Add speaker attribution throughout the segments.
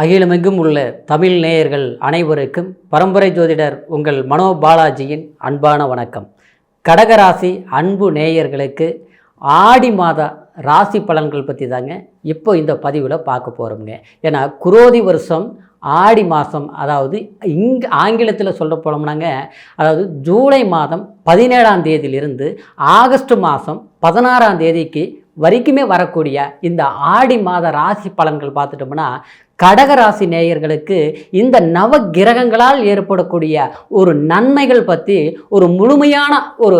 Speaker 1: அகிலமெங்கும் உள்ள தமிழ் நேயர்கள் அனைவருக்கும் பரம்பரை ஜோதிடர் உங்கள் மனோ பாலாஜியின் அன்பான வணக்கம். கடகராசி அன்பு நேயர்களுக்கு ஆடி மாத ராசி பலன்கள் பற்றி தாங்க இப்போ இந்த பதிவில் பார்க்க போகிறோம்ங்க. ஏன்னா குரோதி வருஷம் ஆடி மாதம், அதாவது ஆங்கிலத்தில் சொல்ல போனோம்னாங்க, அதாவது ஜூலை மாதம் 17ஆம் தேதியிலிருந்து ஆகஸ்ட் மாதம் 16ஆம் தேதிக்கு வரைக்குமே வரக்கூடிய இந்த ஆடி மாத ராசி பலன்கள் பார்த்துட்டோம்னா, கடகராசி நேயர்களுக்கு இந்த நவ கிரகங்களால் ஏற்படக்கூடிய ஒரு நன்மைகள் பற்றி ஒரு முழுமையான ஒரு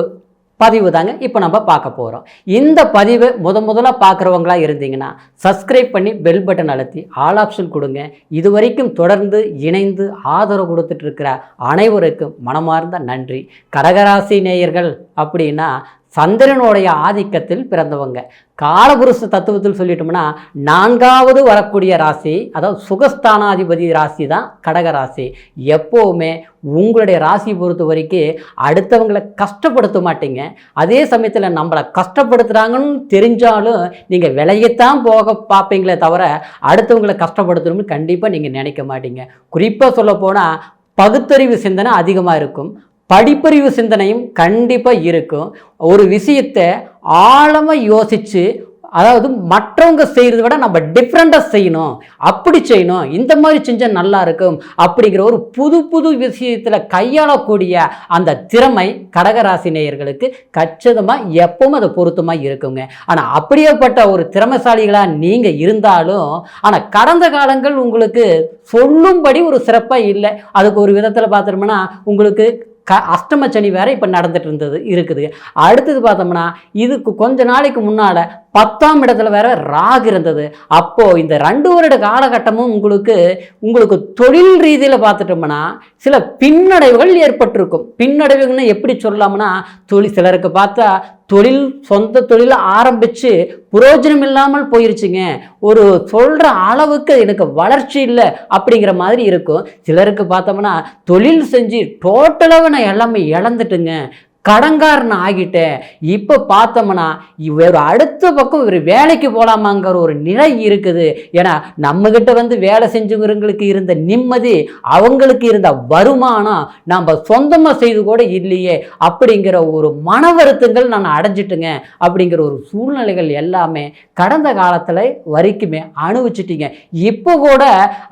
Speaker 1: பதிவு தாங்க இப்போ நம்ம பார்க்க போகிறோம். இந்த பதிவை முதல்ல பார்க்குறவங்களா இருந்தீங்கன்னா சப்ஸ்கிரைப் பண்ணி பெல் பட்டன் அழுத்தி ஆல் ஆப்ஷன் கொடுங்க. இது வரைக்கும் தொடர்ந்து இணைந்து ஆதரவு கொடுத்துட்டு இருக்கிற அனைவருக்கும் மனமார்ந்த நன்றி. கடகராசி நேயர்கள் அப்படின்னா சந்திரனுடைய ஆதிக்கத்தில் பிறந்தவங்க. காலபுருஷ தத்துவத்தில் சொல்லிட்டோம்னா 4வது வரக்கூடிய ராசி, அதாவது சுகஸ்தானாதிபதி ராசி தான் கடகராசி. எப்போவுமே உங்களுடைய ராசி பொறுத்த வரைக்கும் அடுத்தவங்களை கஷ்டப்படுத்த மாட்டீங்க. அதே சமயத்தில் நம்மளை கஷ்டப்படுத்துகிறாங்கன்னு தெரிஞ்சாலும் நீங்கள் விலையத்தான் போக பார்ப்பீங்களே தவிர அடுத்தவங்களை கஷ்டப்படுத்தணும்னு கண்டிப்பாக நீங்கள் நினைக்க மாட்டீங்க. குறிப்பாக சொல்ல போனால் பகுத்தறிவு சிந்தனை அதிகமாக இருக்கும், படிப்பறிவு சிந்தனையும் கண்டிப்பாக இருக்கும். ஒரு விஷயத்தை ஆழமாக யோசித்து, அதாவது மற்றவங்க செய்கிறத விட நம்ம டிஃப்ரெண்ட்டாக செய்யணும், அப்படி செய்யணும், இந்த மாதிரி செஞ்சால் நல்லா இருக்கும் அப்படிங்கிற ஒரு புது விஷயத்தில் கையாளக்கூடிய அந்த திறமை கடகராசி நேயர்களுக்கு கச்சிதமாக எப்பவும் அது பொருத்தமாக இருக்குங்க. ஆனால் அப்படியேப்பட்ட ஒரு திறமைசாலிகளாக நீங்கள் இருந்தாலும், ஆனால் கடந்த காலங்கள் உங்களுக்கு சொல்லும்படி ஒரு சிறப்பாக இல்லை. அதுக்கு ஒரு விதத்தில் பார்த்துட்டோம்னா உங்களுக்கு அஷ்டம சனி வேற இப்போ நடந்துட்டு இருக்குது. அடுத்தது பார்த்தோம்னா இதுக்கு கொஞ்ச நாளைக்கு முன்னால் 10ஆம் இடத்துல வேற ராகு இருந்தது. அப்போது இந்த 2 வருட காலகட்டமும் உங்களுக்கு தொழில் ரீதியில் பார்த்துட்டோம்னா சில பின்னடைவுகள் ஏற்பட்டிருக்கும். பின்னடைவுன்னு எப்படி சொல்லலாம்னா, சிலருக்கு பார்த்தா சொந்த தொழிலை ஆரம்பித்து புரோஜனம் இல்லாமல் போயிருச்சுங்க, ஒரு சொல்கிற அளவுக்கு எனக்கு வளர்ச்சி இல்லை அப்படிங்கிற மாதிரி இருக்கும். சிலருக்கு பார்த்தோம்னா தொழில் செஞ்சு டோட்டலாக நான் எல்லாமே இழந்துட்டுங்க, கடங்காரன் ஆகிட்டேன். இப்போ பார்த்தோம்னா இவர் அடுத்த பக்கம் இவர் வேலைக்கு போகலாமாங்கிற ஒரு நிலை இருக்குது. ஏன்னா நம்மக்கிட்ட வேலை செஞ்சவங்களுக்கு இருந்த நிம்மதி, அவங்களுக்கு இருந்த வருமானம் நம்ம சொந்தமாக செய்து கூட இல்லையே அப்படிங்கிற ஒரு மன வருத்தங்கள் நான் அடைஞ்சிட்டுங்க அப்படிங்கிற ஒரு சூழ்நிலைகள் எல்லாமே கடந்த காலத்தில் வரைக்குமே அனுபவிச்சிட்டிங்க. இப்போ கூட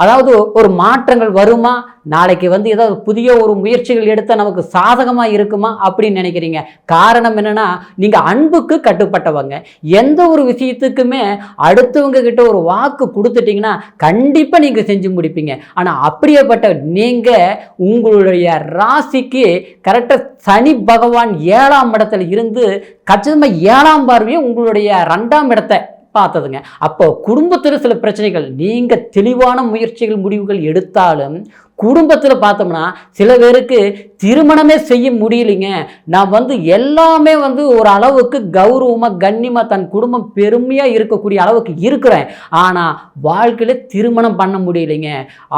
Speaker 1: அதாவது ஒரு மாற்றங்கள் வருமா, நாளைக்கு ஏதாவது புதிய ஒரு முயற்சிகள் எடுத்தால் நமக்கு சாதகமாக இருக்குமா அப்படின்னு நினைக்கிறீங்க. காரணம் என்னன்னா, நீங்கள் அன்புக்கு கட்டுப்பட்டவங்க. எந்த ஒரு விஷயத்துக்குமே அடுத்தவங்க கிட்ட ஒரு வாக்கு கொடுத்துட்டீங்கன்னா கண்டிப்பாக நீங்கள் செஞ்சு முடிப்பீங்க. ஆனால் அப்படியேப்பட்ட நீங்கள் உங்களுடைய ராசிக்கு கரெக்டாக சனி பகவான் 7ஆம் இடத்துல இருந்து கச்சிதமாக 7ஆம் பார்வையை உங்களுடைய 2ஆம் இடத்தை பார்த்ததுங்க. அப்போ குடும்பத்தில் சில பிரச்சனைகள், நீங்கள் தெளிவான முயற்சிகள் முடிவுகள் எடுத்தாலும் குடும்பத்தில் பார்த்தோம்னா சில பேருக்கு திருமணமே செய்ய முடியலைங்க. நான் எல்லாமே ஒரு அளவுக்கு கௌரவமாக கண்ணியமாக தன் குடும்பம் பெருமையாக இருக்கக்கூடிய அளவுக்கு இருக்கிறேன், ஆனால் வாழ்க்கையில் திருமணம் பண்ண முடியலைங்க,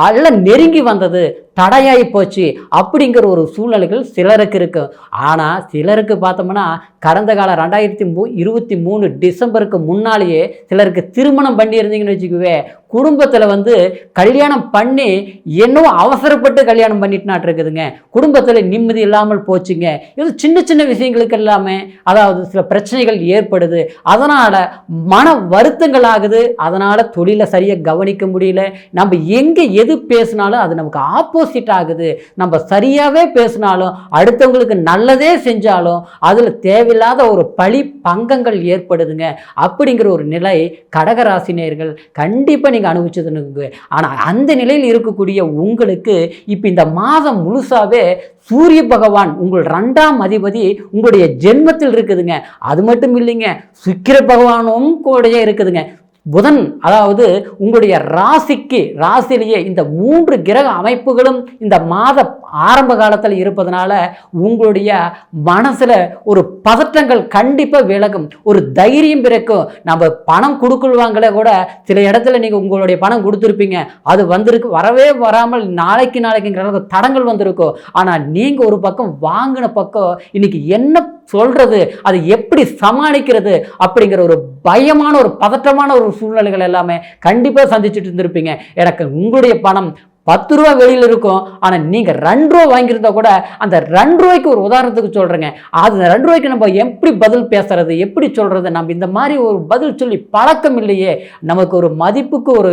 Speaker 1: அதெல்லாம் நெருங்கி வந்தது தடையாகி போச்சு அப்படிங்கிற ஒரு சூழ்நிலைகள் சிலருக்கு இருக்கு. ஆனால் சிலருக்கு பார்த்தோம்னா கடந்த கால 2023 டிசம்பருக்கு முன்னாலேயே சிலருக்கு திருமணம் பண்ணியிருந்தீங்கன்னு வச்சுக்குவே, குடும்பத்தில் கல்யாணம் பண்ணி என்னவோ அவசரப்பட்டு கல்யாணம் பண்ணிட்டுனாட்டு இருக்குதுங்க, குடும்பத்தில் நிம்மதி இல்லாமல் போச்சுங்க. இது சின்ன விஷயங்களுக்கு எல்லாமே அதாவது சில பிரச்சனைகள் ஏற்படுது, அதனால் மன வருத்தங்கள் ஆகுது, அதனால் தொழிலை சரியாக கவனிக்க முடியல, நம்ம எங்கே எது பேசினாலும் அது நமக்கு ஆப்போசிட் ஆகுது, நம்ம சரியாகவே பேசினாலும் அடுத்தவங்களுக்கு நல்லதே செஞ்சாலும் அதில் தேவையில்லாத ஒரு பழி பங்கங்கள் ஏற்படுதுங்க அப்படிங்கிற ஒரு நிலை கடகராசினியர்கள் கண்டிப்பாக நீங்கள் அனுபவிச்சதுன்னு. ஆனால் அந்த நிலையில் இருக்கக்கூடிய உங்களுக்கு இப்போ இந்த மாதம் முழுசாவே சூரிய பகவான் உங்கள் 2ஆம் அதிபதி உங்களுடைய ஜென்மத்தில் இருக்குதுங்க. அது மட்டும் இல்லைங்க, சுக்கிர பகவானும் கூட இருக்குதுங்க. புதன், அதாவது உங்களுடைய ராசிலேயே இந்த 3 கிரக அமைப்புகளும் இந்த மாத ஆரம்ப காலத்தில் இருப்பதனால உங்களுடைய மனசில் ஒரு பதற்றங்கள் கண்டிப்பாக விலகும், ஒரு தைரியம் பிறக்கும். நம்ம பணம் கொடுக்குவாங்களே கூட சில இடத்துல நீங்கள் உங்களுடைய பணம் கொடுத்துருப்பீங்க, அது வந்திருக்கு வரவே வராமல் நாளைக்குங்கிற அளவுக்கு தடங்கள் வந்திருக்கும். ஆனால் நீங்கள் ஒரு பக்கம் வாங்கின பக்கம் இன்னைக்கு என்ன சொல்றது, அது எப்படி சமாளிக்கிறது அப்படிங்கிற ஒரு பயமான ஒரு பதற்றமான ஒரு சூழ்நிலைகள் எல்லாமே கண்டிப்பாக சந்திச்சுட்டு இருந்திருப்பீங்க. எனக்கு உங்களுடைய பணம் 10 ரூபா வெளியில் இருக்கும், ஆனால் நீங்கள் 2 ரூபா வாங்கியிருந்தா கூட அந்த 2 ரூபாய்க்கு ஒரு உதாரணத்துக்கு சொல்கிறேங்க, அது 2 ரூபாய்க்கு நம்ம எப்படி பதில் பேசுறது, எப்படி சொல்கிறது, நம்ம இந்த மாதிரி ஒரு பதில் சொல்லி பழக்கம் இல்லையே, நமக்கு ஒரு மதிப்புக்கு ஒரு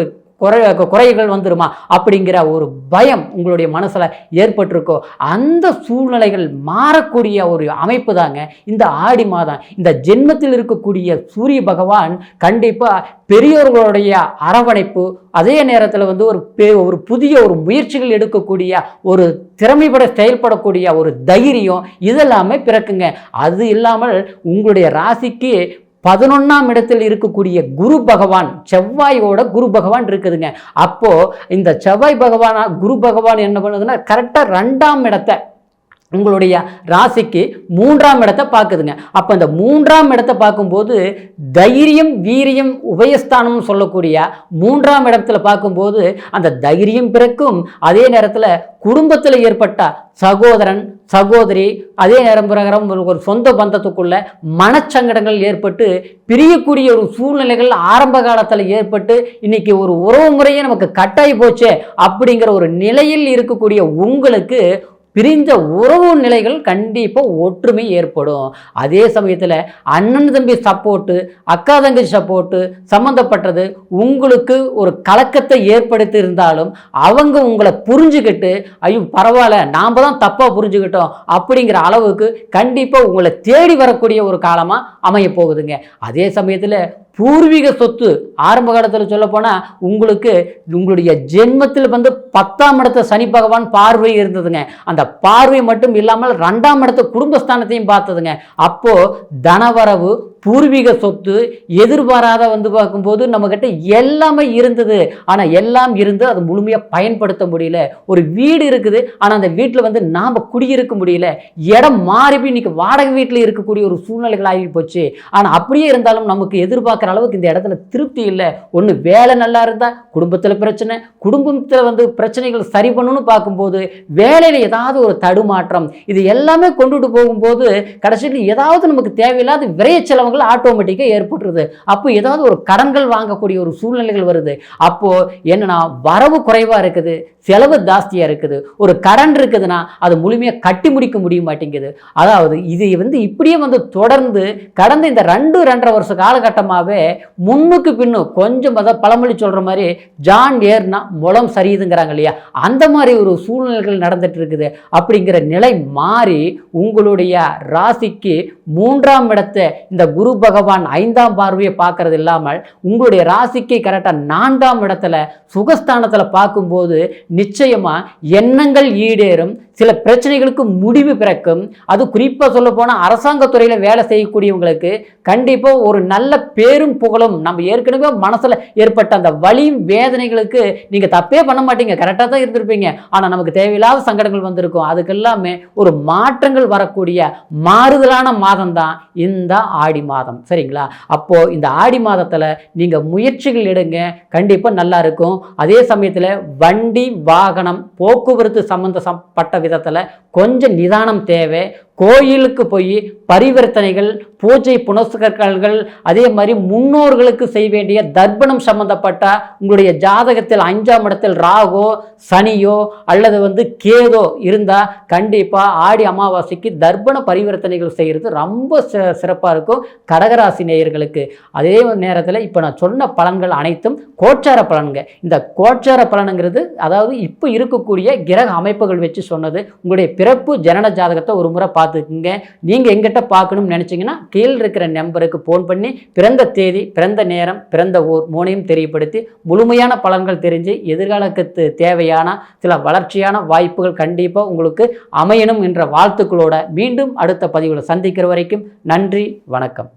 Speaker 1: குறைகள் வந்துருமா அப்படிங்கிற ஒரு பயம் உங்களுடைய மனசில் ஏற்பட்டிருக்கோ. அந்த சூழ்நிலைகள் மாறக்கூடிய ஒரு அமைப்பு தாங்க இந்த ஆடி மாதம். இந்த ஜென்மத்தில் இருக்கக்கூடிய சூரிய பகவான் கண்டிப்பாக பெரியோர்களுடைய அரவணைப்பு, அதே நேரத்தில் வந்து ஒரு புதிய ஒரு முயற்சிகள் எடுக்கக்கூடிய ஒரு திறமைப்பட செயல்படக்கூடிய ஒரு தைரியம் இதெல்லாமே பிறக்குங்க. அது இல்லாமல் உங்களுடைய ராசிக்கு 11ஆம் இடத்தில் இருக்கக்கூடிய குரு பகவான், செவ்வாயோட குரு பகவான் இருக்குதுங்க. அப்போ இந்த செவ்வாய் பகவான் குரு பகவான் என்ன பண்ணுதுன்னா கரெக்டாக 2ஆம் இடத்தை உங்களுடைய ராசிக்கு 3ஆம் இடத்தை பார்க்குதுங்க. அப்போ இந்த 3ஆம் இடத்தை பார்க்கும்போது தைரியம் வீரியம் உபயஸ்தானம்னு சொல்லக்கூடிய 3ஆம் இடத்துல பார்க்கும்போது அந்த தைரியம் பிறக்கும். அதே நேரத்தில் குடும்பத்தில் ஏற்பட்ட சகோதரன் சகோதரி, அதே நேரம் பிரகாரம் ஒரு சொந்த பந்தத்துக்குள்ள மனச்சங்கடங்கள் ஏற்பட்டு பிரியக்கூடிய ஒரு சூழ்நிலைகள் ஆரம்ப காலத்தில் ஏற்பட்டு இன்னைக்கு ஒரு உறவு முறையே நமக்கு கட்டாயி போச்சே அப்படிங்கிற ஒரு நிலையில் இருக்கக்கூடிய உங்களுக்கு பிரிந்த உறவு நிலைகள் கண்டிப்பாக ஒற்றுமை ஏற்படும். அதே சமயத்தில் அண்ணன் தம்பி சப்போர்ட்டு, அக்கா தங்கச்சி சப்போர்ட்டு சம்மந்தப்பட்டது உங்களுக்கு ஒரு கலக்கத்தை ஏற்படுத்தி இருந்தாலும் அவங்க உங்களை புரிஞ்சுக்கிட்டு ஐயோ பரவாயில்ல நாம் தான் தப்பாக புரிஞ்சுக்கிட்டோம் அப்படிங்கிற அளவுக்கு கண்டிப்பாக உங்களை தேடி வரக்கூடிய ஒரு காலமாக அமைய போகுதுங்க. அதே சமயத்தில் பூர்வீக சொத்து ஆரம்ப காலத்தில் சொல்ல போனால் உங்களுக்கு உங்களுடைய ஜென்மத்தில் வந்து 10ஆம் இடத்த சனி பகவான் பார்வை இருந்ததுங்க. அந்த பார்வை மட்டும் இல்லாமல் 2ஆம் இடத்த குடும்பஸ்தானத்தையும் பார்த்ததுங்க. அப்போ தனவரவு, பூர்வீக சொத்து, எதிர்பாராத வந்து பார்க்கும்போது நம்மக்கிட்ட எல்லாமே இருந்தது, ஆனால் எல்லாம் இருந்து அது முழுமையாக பயன்படுத்த முடியல. ஒரு வீடு இருக்குது, ஆனால் அந்த வீட்டில் வந்து நாம் குடியிருக்க முடியல. இடம் மாறி போய் இன்னைக்கு வாடகை வீட்டில் இருக்கக்கூடிய ஒரு சூழ்நிலைகள் ஆகி போச்சு. ஆனால் அப்படியே இருந்தாலும் நமக்கு எதிர்பார்க்குற அளவுக்கு இந்த இடத்துல திருப்தி இல்லை. ஒன்று வேலை நல்லா இருந்தால் குடும்பத்தில் பிரச்சனை, குடும்பத்தில் வந்து பிரச்சனைகள் சரி பண்ணணும்னு பார்க்கும்போது வேலையில் ஏதாவது ஒரு தடுமாற்றம், இது எல்லாமே கொண்டுட்டு போகும்போது கடைசியில் ஏதாவது நமக்கு தேவையில்லாத விரைய செலவுகள் ஆட்டோமேட்டிக்காக ஏற்பட்டுருது. அப்போ ஏதாவது ஒரு கடன்கள் வாங்கக்கூடிய ஒரு சூழ்நிலைகள் வருது. அப்போ என்னன்னா வரவு குறைவாக இருக்குது, செலவு ஜாஸ்தியாக இருக்குது. ஒரு கடன் இருக்குதுன்னா அது முழுமையாக கட்டி முடிக்க முடிய மாட்டேங்குது. அதாவது இது வந்து இப்படியே வந்து தொடர்ந்து கடந்த இந்த 2-2.5 வருஷ காலகட்டமாகவே முன்னுக்கு பின்னும் கொஞ்சம் அதாவது பழமொழி சொல்கிற மாதிரி ஜான் ஏர்னா முளம் சரியுதுங்கிறாங்க இல்லையா, அந்த மாதிரி ஒரு சூழ்நிலைகள் நடந்துட்டு இருக்குது. அப்படிங்கிற நிலை மாறி உங்களுடைய ராசிக்கு 3ஆம் இடத்தை இந்த குரு பகவான் 5ஆம் பார்வையை பார்க்கறது இல்லாமல் உங்களுடைய ராசிக்கு கரெக்டாக 4ஆம் இடத்துல சுகஸ்தானத்தில் பார்க்கும்போது நிச்சயமாக எண்ணங்கள் ஈடேறும், சில பிரச்சனைகளுக்கு முடிவு பிறக்கும். அது குறிப்பாக சொல்ல போனால் அரசாங்கத்துறையில் வேலை செய்யக்கூடியவங்களுக்கு கண்டிப்பாக ஒரு நல்ல பேரும் புகழும், நம்ம ஏற்கனவே மனசில் ஏற்பட்ட அந்த வலியும் வேதனைகளுக்கு நீங்கள் தப்பே பண்ண மாட்டீங்க, கரெக்டாக தான் இருந்திருப்பீங்க. ஆனால் நமக்கு தேவையில்லாத சங்கடங்கள் வந்திருக்கும். அதுக்கெல்லாமே ஒரு மாற்றங்கள் வரக்கூடிய மாறுதலான மாதம் தான் இந்த ஆடி மாதம். சரிங்களா? அப்போது இந்த ஆடி மாதத்தில் நீங்கள் முயற்சிகள் எடுங்க, கண்டிப்பாக நல்லா இருக்கும். அதே சமயத்தில் வண்டி வாகனம் போக்குவரத்து சம்பந்தப்பட்ட விதத்தில் கொஞ்சம் நிதானம் தேவை. கோயிலுக்கு போய் பரிவர்த்தனைகள், பூஜை புனஸ்கர்கள், அதே மாதிரி முன்னோர்களுக்கு செய்ய வேண்டிய தர்ப்பணம் சம்பந்தப்பட்ட உங்களுடைய ஜாதகத்தில் 5ஆம் இடத்தில் ராகோ சனியோ அல்லது வந்து கேதோ இருந்தால் கண்டிப்பாக ஆடி அமாவாசைக்கு தர்ப்பண பரிவர்த்தனைகள் செய்கிறது ரொம்ப சிறப்பாக இருக்கும் கடகராசி நேயர்களுக்கு. அதே நேரத்தில் இப்போ நான் சொன்ன பலன்கள் அனைத்தும் கோச்சார பலன்க. இந்த கோச்சார பலனுங்கிறது அதாவது இப்போ இருக்கக்கூடிய கிரக அமைப்புகள் வச்சு சொன்னது. உங்களுடைய பிறப்பு ஜனன ஜாதகத்தை ஒரு முறை பார்த்துக்குங்க. நீங்கள் எங்கிட்ட பார்க்கணும்னு நினச்சிங்கன்னா கீழே இருக்கிற நம்பருக்கு ஃபோன் பண்ணி பிறந்த தேதி, பிறந்த நேரம், பிறந்த ஊர் 3ஐயும் தெரியப்படுத்தி முழுமையான பலன்கள் தெரிஞ்சு எதிர்காலத்துக்கு தேவையான சில வளர்ச்சியான வாய்ப்புகள் கண்டிப்பாக உங்களுக்கு அமையணும் என்ற வாழ்த்துக்களோட மீண்டும் அடுத்த பதிவில் சந்திக்கிற வரைக்கும் நன்றி, வணக்கம்.